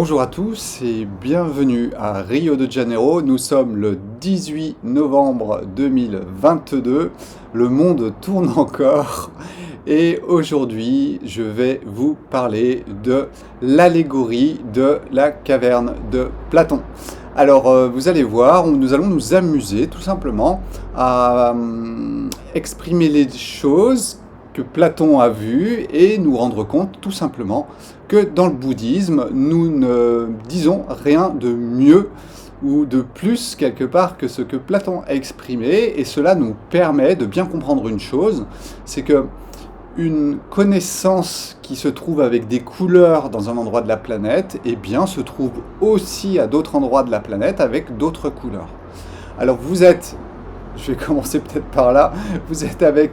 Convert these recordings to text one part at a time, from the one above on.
Bonjour à tous et bienvenue à Rio de Janeiro. Nous sommes le 18 novembre 2022. Le monde tourne encore et aujourd'hui je vais vous parler de l'allégorie de la caverne de Platon. Alors vous allez voir, nous allons nous amuser tout simplement à exprimer les choses que Platon a vues et nous rendre compte tout simplement que dans le bouddhisme, nous ne disons rien de mieux ou de plus quelque part que ce que Platon a exprimé, et cela nous permet de bien comprendre une chose, c'est que une connaissance qui se trouve avec des couleurs dans un endroit de la planète, eh bien, se trouve aussi à d'autres endroits de la planète avec d'autres couleurs. Alors je vais commencer peut-être par là, vous êtes avec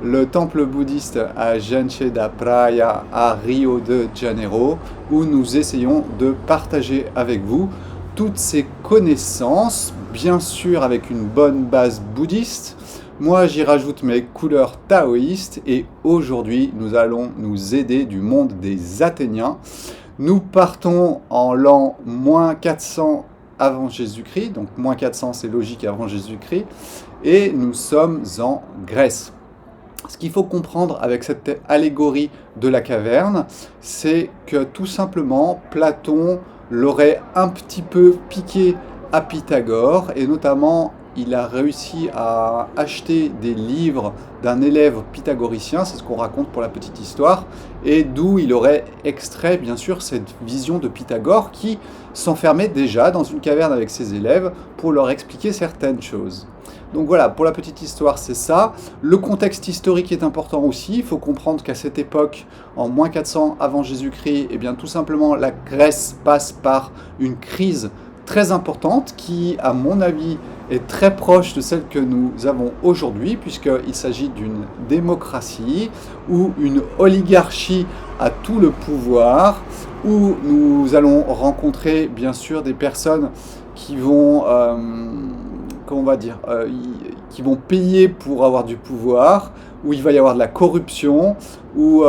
le temple bouddhiste à Gente da Praia à Rio de Janeiro, où nous essayons de partager avec vous toutes ces connaissances, bien sûr avec une bonne base bouddhiste. Moi j'y rajoute mes couleurs taoïstes et aujourd'hui nous allons nous aider du monde des Athéniens. Nous partons en l'an -400 avant Jésus-Christ, donc -400 c'est logique avant Jésus-Christ, et nous sommes en Grèce. Ce qu'il faut comprendre avec cette allégorie de la caverne, c'est que tout simplement Platon l'aurait un petit peu piqué à Pythagore, et notamment il a réussi à acheter des livres d'un élève pythagoricien, c'est ce qu'on raconte pour la petite histoire, et d'où il aurait extrait bien sûr cette vision de Pythagore qui s'enfermait déjà dans une caverne avec ses élèves pour leur expliquer certaines choses. Donc voilà, pour la petite histoire, c'est ça. Le contexte historique est important aussi. Il faut comprendre qu'à cette époque, en -400 avant Jésus-Christ, eh bien tout simplement la Grèce passe par une crise très importante qui, à mon avis, est très proche de celle que nous avons aujourd'hui, puisqu'il s'agit d'une démocratie ou une oligarchie à tout le pouvoir, où nous allons rencontrer bien sûr des personnes qui vont, qui vont payer pour avoir du pouvoir, où il va y avoir de la corruption, où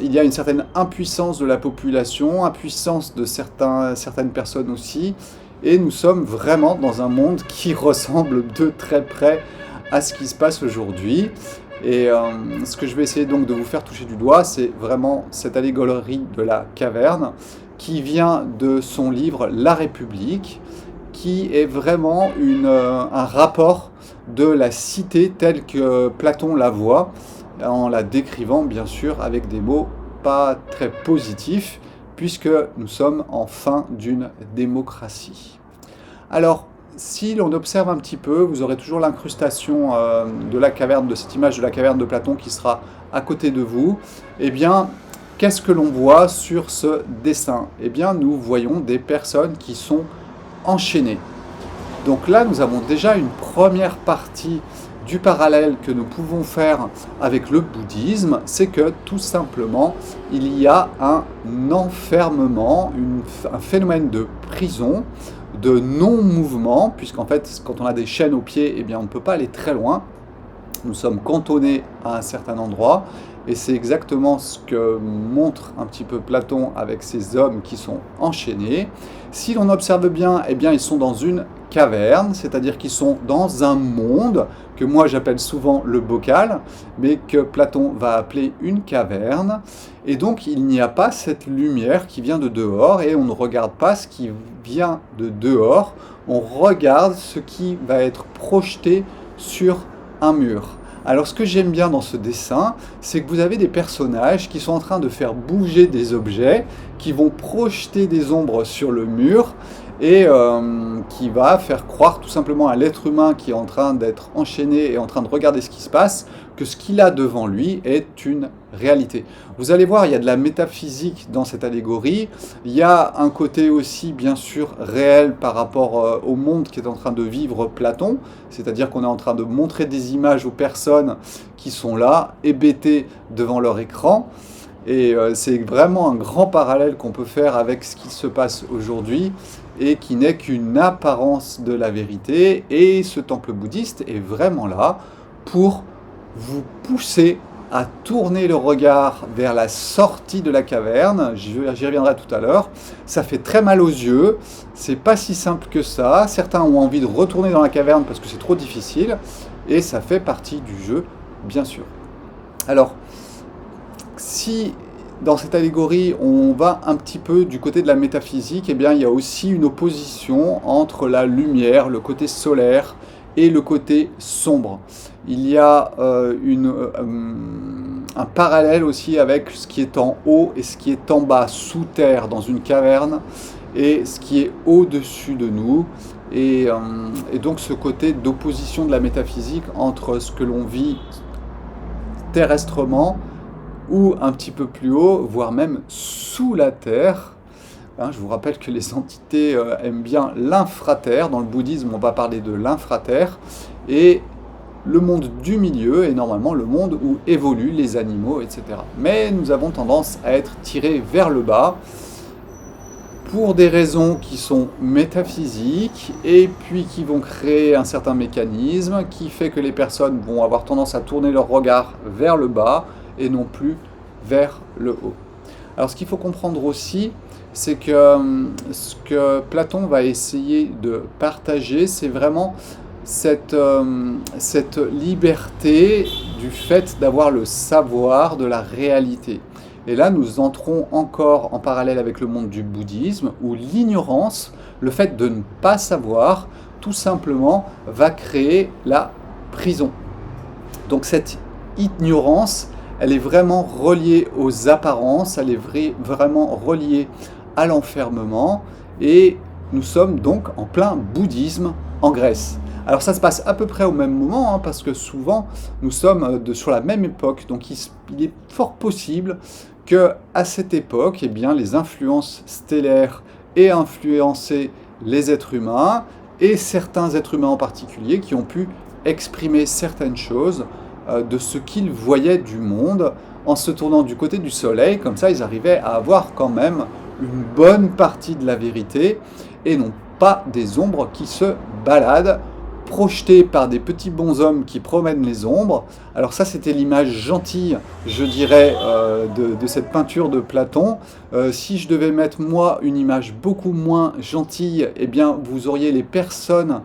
il y a une certaine impuissance de la population, impuissance de certaines personnes aussi, et nous sommes vraiment dans un monde qui ressemble de très près à ce qui se passe aujourd'hui. Et ce que je vais essayer donc de vous faire toucher du doigt, c'est vraiment cette allégorie de la caverne qui vient de son livre La République, qui est vraiment un rapport de la cité telle que Platon la voit, en la décrivant bien sûr avec des mots pas très positifs, puisque nous sommes en fin d'une démocratie. Alors, si l'on observe un petit peu, vous aurez toujours l'incrustation de la caverne, de cette image de la caverne de Platon qui sera à côté de vous. Eh bien, qu'est-ce que l'on voit sur ce dessin? Eh bien, nous voyons des personnes qui sont enchaînées. Donc là, nous avons déjà une première partie du parallèle que nous pouvons faire avec le bouddhisme, c'est que tout simplement, il y a un enfermement, un phénomène de prison, de non-mouvement, puisqu'en fait, quand on a des chaînes aux pieds, eh bien, on ne peut pas aller très loin. Nous sommes cantonnés à un certain endroit, et c'est exactement ce que montre un petit peu Platon avec ces hommes qui sont enchaînés. Si l'on observe bien, eh bien, ils sont dans une caverne, c'est-à-dire qu'ils sont dans un monde que moi j'appelle souvent le bocal, mais que Platon va appeler une caverne. Et donc il n'y a pas cette lumière qui vient de dehors, et on ne regarde pas ce qui vient de dehors, on regarde ce qui va être projeté sur un mur. Alors ce que j'aime bien dans ce dessin, c'est que vous avez des personnages qui sont en train de faire bouger des objets, qui vont projeter des ombres sur le mur, et qui va faire croire tout simplement à l'être humain qui est en train d'être enchaîné et en train de regarder ce qui se passe, que ce qu'il a devant lui est une réalité. Vous allez voir, il y a de la métaphysique dans cette allégorie, il y a un côté aussi bien sûr réel par rapport au monde qui est en train de vivre Platon, c'est-à-dire qu'on est en train de montrer des images aux personnes qui sont là, hébétées devant leur écran. Et c'est vraiment un grand parallèle qu'on peut faire avec ce qui se passe aujourd'hui et qui n'est qu'une apparence de la vérité. Et ce temple bouddhiste est vraiment là pour vous pousser à tourner le regard vers la sortie de la caverne. J'y reviendrai tout à l'heure. Ça fait très mal aux yeux. C'est pas si simple que ça. Certains ont envie de retourner dans la caverne parce que c'est trop difficile. Et ça fait partie du jeu, bien sûr. Alors, si dans cette allégorie on va un petit peu du côté de la métaphysique, eh bien il y a aussi une opposition entre la lumière, le côté solaire, et le côté sombre. Il y a un parallèle aussi avec ce qui est en haut et ce qui est en bas, sous terre, dans une caverne, et ce qui est au-dessus de nous. Et donc ce côté d'opposition de la métaphysique entre ce que l'on vit terrestrement ou un petit peu plus haut, voire même sous la terre. Je vous rappelle que les entités aiment bien l'infraterre. Dans le bouddhisme, on va parler de l'infraterre. Et le monde du milieu est normalement le monde où évoluent les animaux, etc. Mais nous avons tendance à être tirés vers le bas pour des raisons qui sont métaphysiques et puis qui vont créer un certain mécanisme qui fait que les personnes vont avoir tendance à tourner leur regard vers le bas et non plus vers le haut. Alors ce qu'il faut comprendre aussi, c'est que ce que Platon va essayer de partager, c'est vraiment cette liberté du fait d'avoir le savoir de la réalité. Et là, nous entrons encore en parallèle avec le monde du bouddhisme, où l'ignorance, le fait de ne pas savoir, tout simplement, va créer la prison. Donc cette ignorance, elle est vraiment reliée aux apparences, elle est vraiment reliée à l'enfermement, et nous sommes donc en plein bouddhisme en Grèce. Alors ça se passe à peu près au même moment, parce que souvent nous sommes sur la même époque, donc il est fort possible qu'à cette époque, eh bien, les influences stellaires aient influencé les êtres humains, et certains êtres humains en particulier qui ont pu exprimer certaines choses de ce qu'ils voyaient du monde en se tournant du côté du soleil. Comme ça, ils arrivaient à avoir quand même une bonne partie de la vérité et non pas des ombres qui se baladent, projetées par des petits bonshommes qui promènent les ombres. Alors ça, c'était l'image gentille, je dirais, de cette peinture de Platon. Si je devais mettre, moi, une image beaucoup moins gentille, eh bien, vous auriez les personnes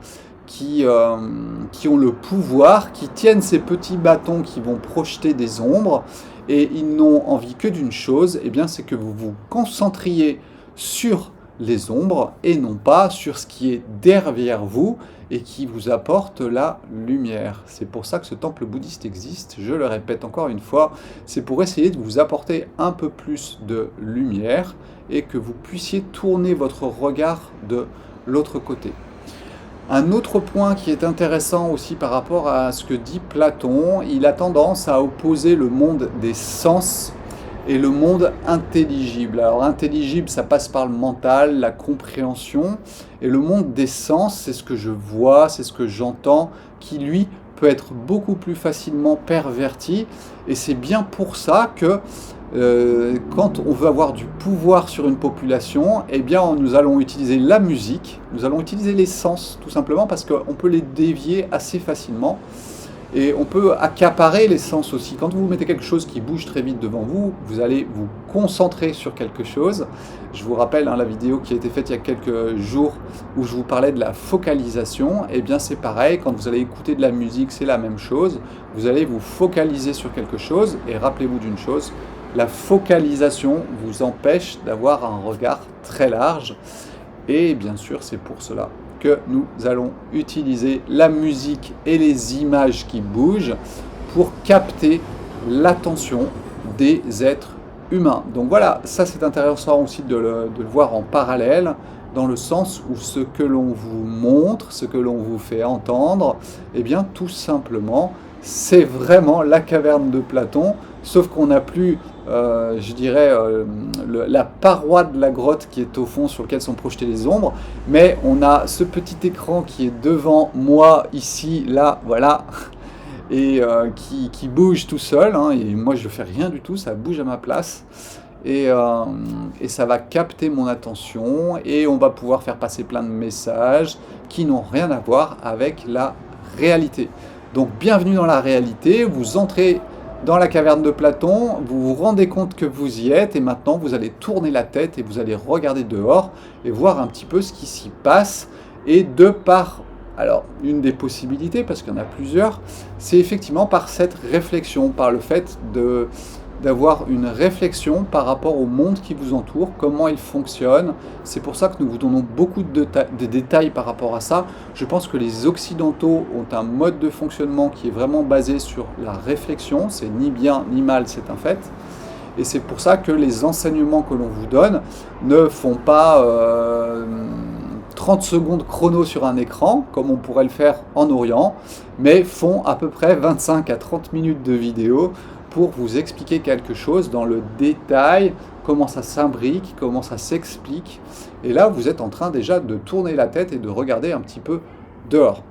qui ont le pouvoir, qui tiennent ces petits bâtons qui vont projeter des ombres, et ils n'ont envie que d'une chose, eh bien, c'est que vous vous concentriez sur les ombres et non pas sur ce qui est derrière vous et qui vous apporte la lumière. C'est pour ça que ce temple bouddhiste existe, je le répète encore une fois, c'est pour essayer de vous apporter un peu plus de lumière et que vous puissiez tourner votre regard de l'autre côté. Un autre point qui est intéressant aussi par rapport à ce que dit Platon, il a tendance à opposer le monde des sens et le monde intelligible. Alors intelligible, ça passe par le mental, la compréhension, et le monde des sens, c'est ce que je vois, c'est ce que j'entends, qui lui peut être beaucoup plus facilement perverti, et c'est bien pour ça que quand on veut avoir du pouvoir sur une population, eh bien nous allons utiliser la musique, nous allons utiliser les sens tout simplement parce qu'on peut les dévier assez facilement et on peut accaparer les sens aussi. Quand vous mettez quelque chose qui bouge très vite devant vous, vous allez vous concentrer sur quelque chose. Je vous rappelle la vidéo qui a été faite il y a quelques jours où je vous parlais de la focalisation. Eh bien c'est pareil, quand vous allez écouter de la musique, c'est la même chose. Vous allez vous focaliser sur quelque chose et rappelez-vous d'une chose, la focalisation vous empêche d'avoir un regard très large et bien sûr c'est pour cela que nous allons utiliser la musique et les images qui bougent pour capter l'attention des êtres humains. Donc voilà, ça c'est intéressant aussi de le voir en parallèle, dans le sens où ce que l'on vous montre, ce que l'on vous fait entendre, eh bien tout simplement, c'est vraiment la caverne de Platon, sauf qu'on n'a plus, je dirais, la paroi de la grotte qui est au fond sur lequel sont projetées les ombres, mais on a ce petit écran qui est devant moi, ici, là, voilà, et qui bouge tout seul, hein, et moi je ne fais rien du tout, ça bouge à ma place, et ça va capter mon attention, et on va pouvoir faire passer plein de messages qui n'ont rien à voir avec la réalité. Donc bienvenue dans la réalité, vous entrez dans la caverne de Platon, vous vous rendez compte que vous y êtes et maintenant vous allez tourner la tête et vous allez regarder dehors et voir un petit peu ce qui s'y passe. Et de par, alors une des possibilités, parce qu'il y en a plusieurs, c'est effectivement par cette réflexion, par le fait d'avoir une réflexion par rapport au monde qui vous entoure, comment il fonctionne. C'est pour ça que nous vous donnons beaucoup de détails par rapport à ça. Je pense que les Occidentaux ont un mode de fonctionnement qui est vraiment basé sur la réflexion. C'est ni bien ni mal, c'est un fait. Et c'est pour ça que les enseignements que l'on vous donne ne font pas 30 secondes chrono sur un écran, comme on pourrait le faire en Orient, mais font à peu près 25 à 30 minutes de vidéo pour vous expliquer quelque chose dans le détail, comment ça s'imbrique, comment ça s'explique. Et là, vous êtes en train déjà de tourner la tête et de regarder un petit peu dehors.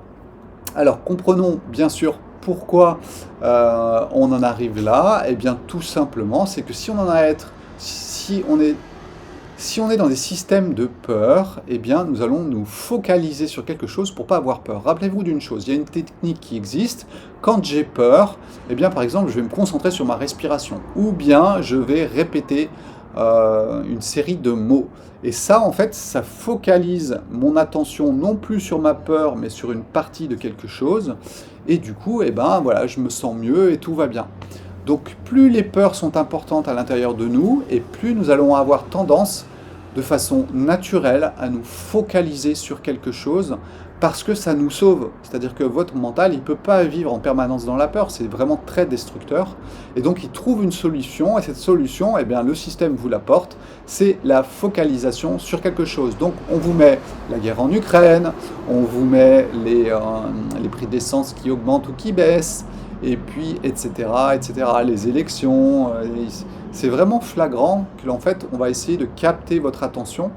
Alors, comprenons bien sûr pourquoi on en arrive là. Eh bien, tout simplement, c'est que si on est dans des systèmes de peur, eh bien, nous allons nous focaliser sur quelque chose pour ne pas avoir peur. Rappelez-vous d'une chose, il y a une technique qui existe. Quand j'ai peur, eh bien, par exemple, je vais me concentrer sur ma respiration. Ou bien, je vais répéter une série de mots. Et ça, en fait, ça focalise mon attention non plus sur ma peur, mais sur une partie de quelque chose. Et du coup, eh ben, voilà, je me sens mieux et tout va bien. Donc plus les peurs sont importantes à l'intérieur de nous, et plus nous allons avoir tendance, de façon naturelle, à nous focaliser sur quelque chose, parce que ça nous sauve. C'est-à-dire que votre mental, il ne peut pas vivre en permanence dans la peur, c'est vraiment très destructeur. Et donc il trouve une solution, et cette solution, eh bien, le système vous l'apporte, c'est la focalisation sur quelque chose. Donc on vous met la guerre en Ukraine, on vous met les prix d'essence qui augmentent ou qui baissent, et puis, etc., les élections, c'est vraiment flagrant que, en fait, on va essayer de capter votre attention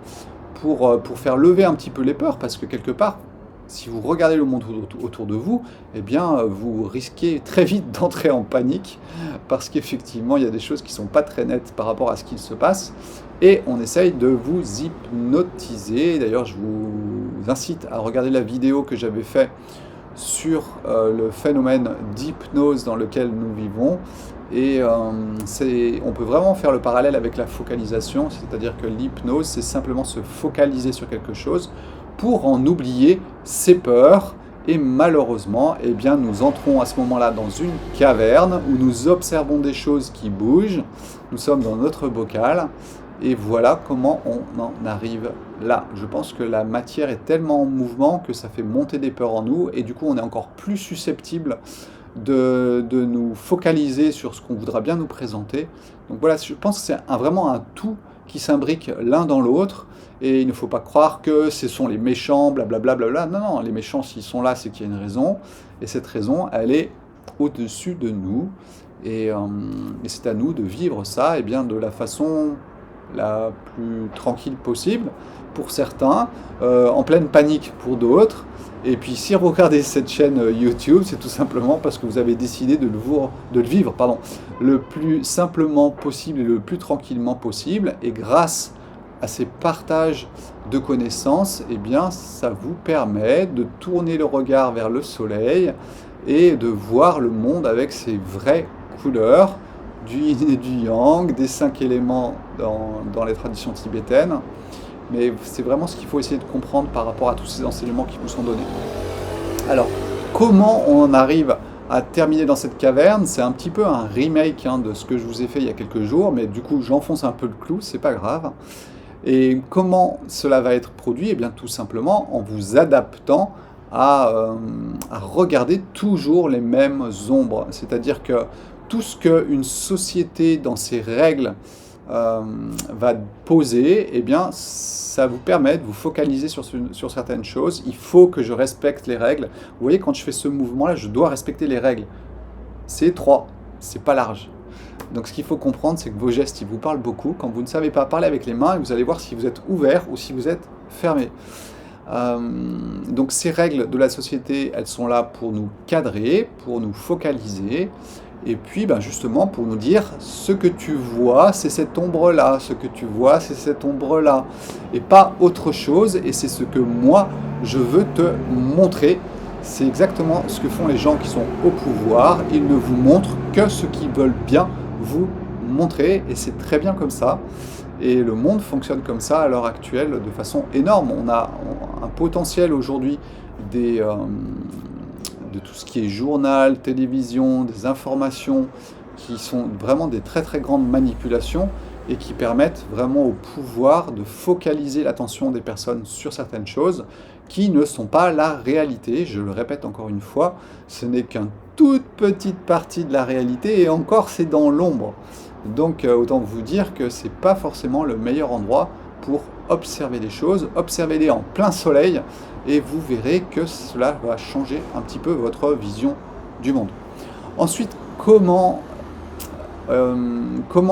pour faire lever un petit peu les peurs, parce que quelque part, si vous regardez le monde autour de vous, eh bien, vous risquez très vite d'entrer en panique, parce qu'effectivement, il y a des choses qui ne sont pas très nettes par rapport à ce qu'il se passe, et on essaye de vous hypnotiser. D'ailleurs, je vous incite à regarder la vidéo que j'avais faite sur le phénomène d'hypnose dans lequel nous vivons. Et on peut vraiment faire le parallèle avec la focalisation, c'est-à-dire que l'hypnose, c'est simplement se focaliser sur quelque chose pour en oublier ses peurs. Et malheureusement, eh bien, nous entrons à ce moment-là dans une caverne où nous observons des choses qui bougent. Nous sommes dans notre bocal. Et voilà comment on en arrive là. Je pense que la matière est tellement en mouvement que ça fait monter des peurs en nous, et du coup on est encore plus susceptible de nous focaliser sur ce qu'on voudra bien nous présenter. Donc voilà, je pense que c'est vraiment un tout qui s'imbrique l'un dans l'autre, et il ne faut pas croire que ce sont les méchants, blablabla. Non, non, les méchants, s'ils sont là, c'est qu'il y a une raison, et cette raison, elle est au-dessus de nous, et c'est à nous de vivre ça, et bien de la façon la plus tranquille possible pour certains, en pleine panique pour d'autres. Et puis si vous regardez cette chaîne YouTube, c'est tout simplement parce que vous avez décidé de le vivre le plus simplement possible et le plus tranquillement possible. Et grâce à ces partages de connaissances, eh bien, ça vous permet de tourner le regard vers le soleil et de voir le monde avec ses vraies couleurs, du yin et du yang, des 5 éléments dans les traditions tibétaines. Mais c'est vraiment ce qu'il faut essayer de comprendre par rapport à tous ces enseignements qui vous sont donnés. Alors, comment on en arrive à terminer dans cette caverne? C'est un petit peu un remake de ce que je vous ai fait il y a quelques jours, mais du coup j'enfonce un peu le clou, c'est pas grave. Et comment cela va être produit? Eh bien tout simplement en vous adaptant à regarder toujours les mêmes ombres. C'est-à-dire que tout ce qu'une société dans ses règles va poser, eh bien, ça vous permet de vous focaliser sur certaines choses. Il faut que je respecte les règles. Vous voyez, quand je fais ce mouvement-là, je dois respecter les règles. C'est étroit, c'est pas large. Donc ce qu'il faut comprendre, c'est que vos gestes, ils vous parlent beaucoup. Quand vous ne savez pas parler avec les mains, vous allez voir si vous êtes ouvert ou si vous êtes fermé. Donc ces règles de la société, elles sont là pour nous cadrer, pour nous focaliser, et puis justement pour nous dire ce que tu vois, c'est cette ombre-là, ce que tu vois, c'est cette ombre-là, et pas autre chose, et c'est ce que moi je veux te montrer. C'est exactement ce que font les gens qui sont au pouvoir. Ils ne vous montrent que ce qu'ils veulent bien vous montrer, et c'est très bien comme ça. Et le monde fonctionne comme ça à l'heure actuelle de façon énorme. On a un potentiel aujourd'hui des, de tout ce qui est journal, télévision, des informations qui sont vraiment des très très grandes manipulations et qui permettent vraiment au pouvoir de focaliser l'attention des personnes sur certaines choses qui ne sont pas la réalité. Je le répète encore une fois, ce n'est qu'une toute petite partie de la réalité et encore c'est dans l'ombre. Donc autant vous dire que c'est pas forcément le meilleur endroit pour observer les choses. Observez-les en plein soleil et vous verrez que cela va changer un petit peu votre vision du monde. Ensuite, comment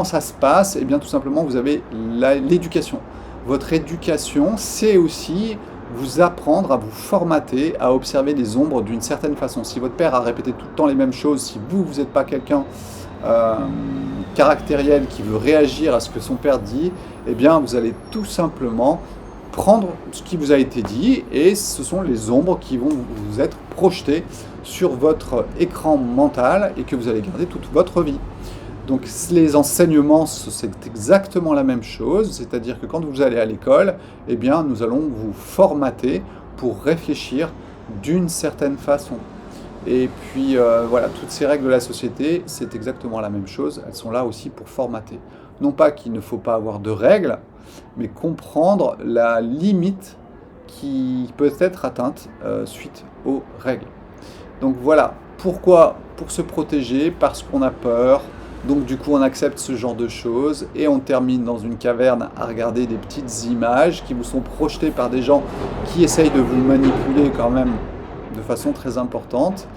ça se passe? Eh bien tout simplement, vous avez l'éducation. Votre éducation, c'est aussi vous apprendre à vous formater, à observer les ombres d'une certaine façon. Si votre père a répété tout le temps les mêmes choses, si vous n'êtes pas quelqu'un caractériel qui veut réagir à ce que son père dit, eh bien vous allez tout simplement prendre ce qui vous a été dit et ce sont les ombres qui vont vous être projetées sur votre écran mental et que vous allez garder toute votre vie. Donc les enseignements, c'est exactement la même chose, c'est-à-dire que quand vous allez à l'école, eh bien nous allons vous formater pour réfléchir d'une certaine façon. Et puis voilà, toutes ces règles de la société, c'est exactement la même chose, elles sont là aussi pour formater. Non pas qu'il ne faut pas avoir de règles, mais comprendre la limite qui peut être atteinte suite aux règles. Donc voilà, pourquoi? Pour se protéger, parce qu'on a peur. Donc du coup on accepte ce genre de choses et on termine dans une caverne à regarder des petites images qui vous sont projetées par des gens qui essayent de vous manipuler quand même de façon très importante.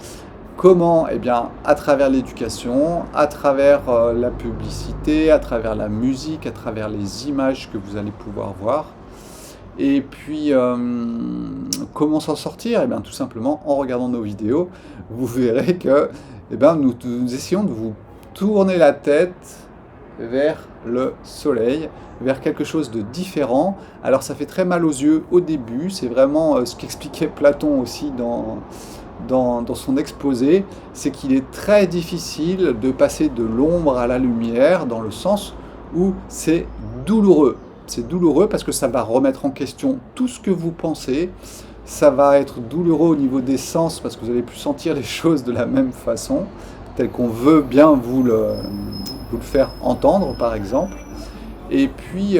Comment? Eh bien à travers l'éducation, à travers la publicité, à travers la musique, à travers les images que vous allez pouvoir voir. Et puis, comment s'en sortir? Eh bien tout simplement en regardant nos vidéos, vous verrez que nous essayons de vous tourner la tête vers le soleil, vers quelque chose de différent. Alors ça fait très mal aux yeux au début, c'est vraiment ce qu'expliquait Platon aussi dans son exposé, c'est qu'il est très difficile de passer de l'ombre à la lumière, dans le sens où c'est douloureux. C'est douloureux parce que ça va remettre en question tout ce que vous pensez, ça va être douloureux au niveau des sens parce que vous n'allez plus sentir les choses de la même façon, tel qu'on veut bien vous le faire entendre par exemple. Et puis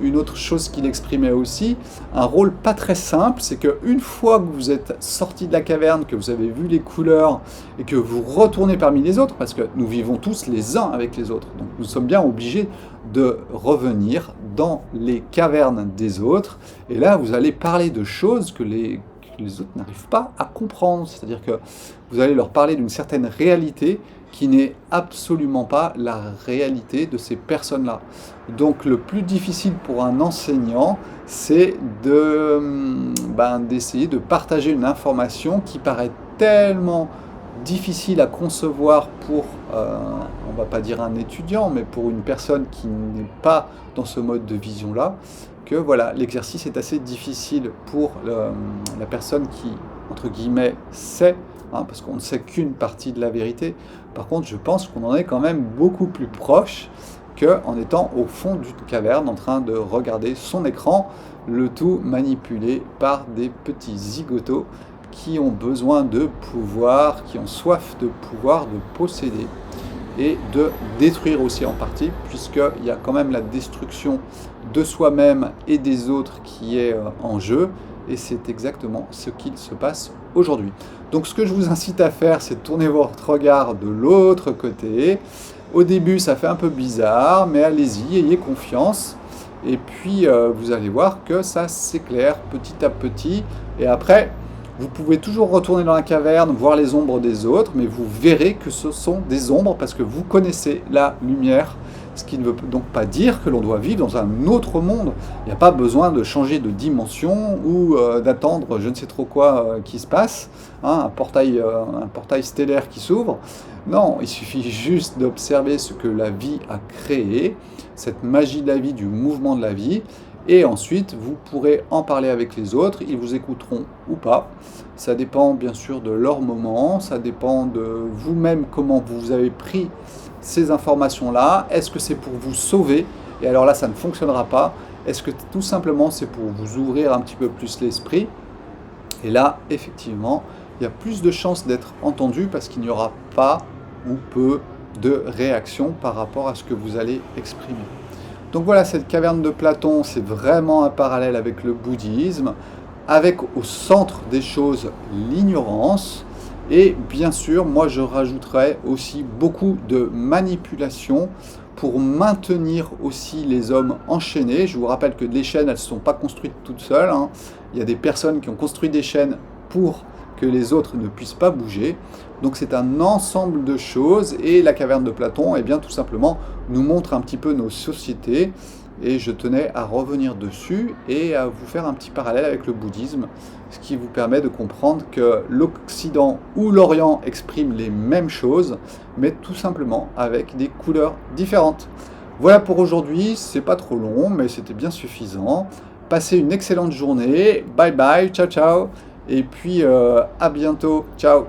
une autre chose qu'il exprimait aussi, un rôle pas très simple, c'est qu'une fois que vous êtes sorti de la caverne, que vous avez vu les couleurs et que vous retournez parmi les autres, parce que nous vivons tous les uns avec les autres, donc nous sommes bien obligés de revenir dans les cavernes des autres, et là vous allez parler de choses que les autres n'arrivent pas à comprendre, c'est-à-dire que vous allez leur parler d'une certaine réalité qui n'est absolument pas la réalité de ces personnes-là. Donc le plus difficile pour un enseignant, c'est d'essayer de partager une information qui paraît tellement difficile à concevoir pour, on va pas dire un étudiant, mais pour une personne qui n'est pas dans ce mode de vision-là, que voilà, l'exercice est assez difficile pour la personne qui, entre guillemets, sait, parce qu'on ne sait qu'une partie de la vérité. Par contre, je pense qu'on en est quand même beaucoup plus proche qu'en étant au fond d'une caverne en train de regarder son écran, le tout manipulé par des petits zigotos qui ont besoin de pouvoir, qui ont soif de pouvoir, de posséder et de détruire aussi en partie, puisqu'il y a quand même la destruction de soi-même et des autres qui est en jeu, et c'est exactement ce qu'il se passe aujourd'hui. Donc ce que je vous incite à faire, c'est de tourner votre regard de l'autre côté. Au début, ça fait un peu bizarre, mais allez-y, ayez confiance. Et puis, vous allez voir que ça s'éclaire petit à petit. Et après, vous pouvez toujours retourner dans la caverne, voir les ombres des autres, mais vous verrez que ce sont des ombres parce que vous connaissez la lumière. Ce qui ne veut donc pas dire que l'on doit vivre dans un autre monde. Il n'y a pas besoin de changer de dimension ou d'attendre je ne sais trop quoi qui se passe, un portail stellaire qui s'ouvre. Non, il suffit juste d'observer ce que la vie a créé, cette magie de la vie, du mouvement de la vie, Et ensuite, vous pourrez en parler avec les autres, ils vous écouteront ou pas. Ça dépend bien sûr de leur moment, ça dépend de vous-même comment vous avez pris ces informations-là. Est-ce que c'est pour vous sauver? Et alors là, ça ne fonctionnera pas. Est-ce que tout simplement c'est pour vous ouvrir un petit peu plus l'esprit? Et là, effectivement, il y a plus de chances d'être entendu parce qu'il n'y aura pas ou peu de réaction par rapport à ce que vous allez exprimer. Donc voilà, cette caverne de Platon, c'est vraiment un parallèle avec le bouddhisme, avec au centre des choses l'ignorance. Et bien sûr, moi je rajouterais aussi beaucoup de manipulation pour maintenir aussi les hommes enchaînés. Je vous rappelle que les chaînes, elles ne sont pas construites toutes seules, hein. Il y a des personnes qui ont construit des chaînes pour que les autres ne puissent pas bouger. Donc c'est un ensemble de choses et la caverne de Platon, eh bien, tout simplement, nous montre un petit peu nos sociétés. Et je tenais à revenir dessus et à vous faire un petit parallèle avec le bouddhisme, ce qui vous permet de comprendre que l'Occident ou l'Orient expriment les mêmes choses, mais tout simplement avec des couleurs différentes. Voilà pour aujourd'hui, c'est pas trop long, mais c'était bien suffisant. Passez une excellente journée, bye bye, ciao ciao, et puis à bientôt, ciao.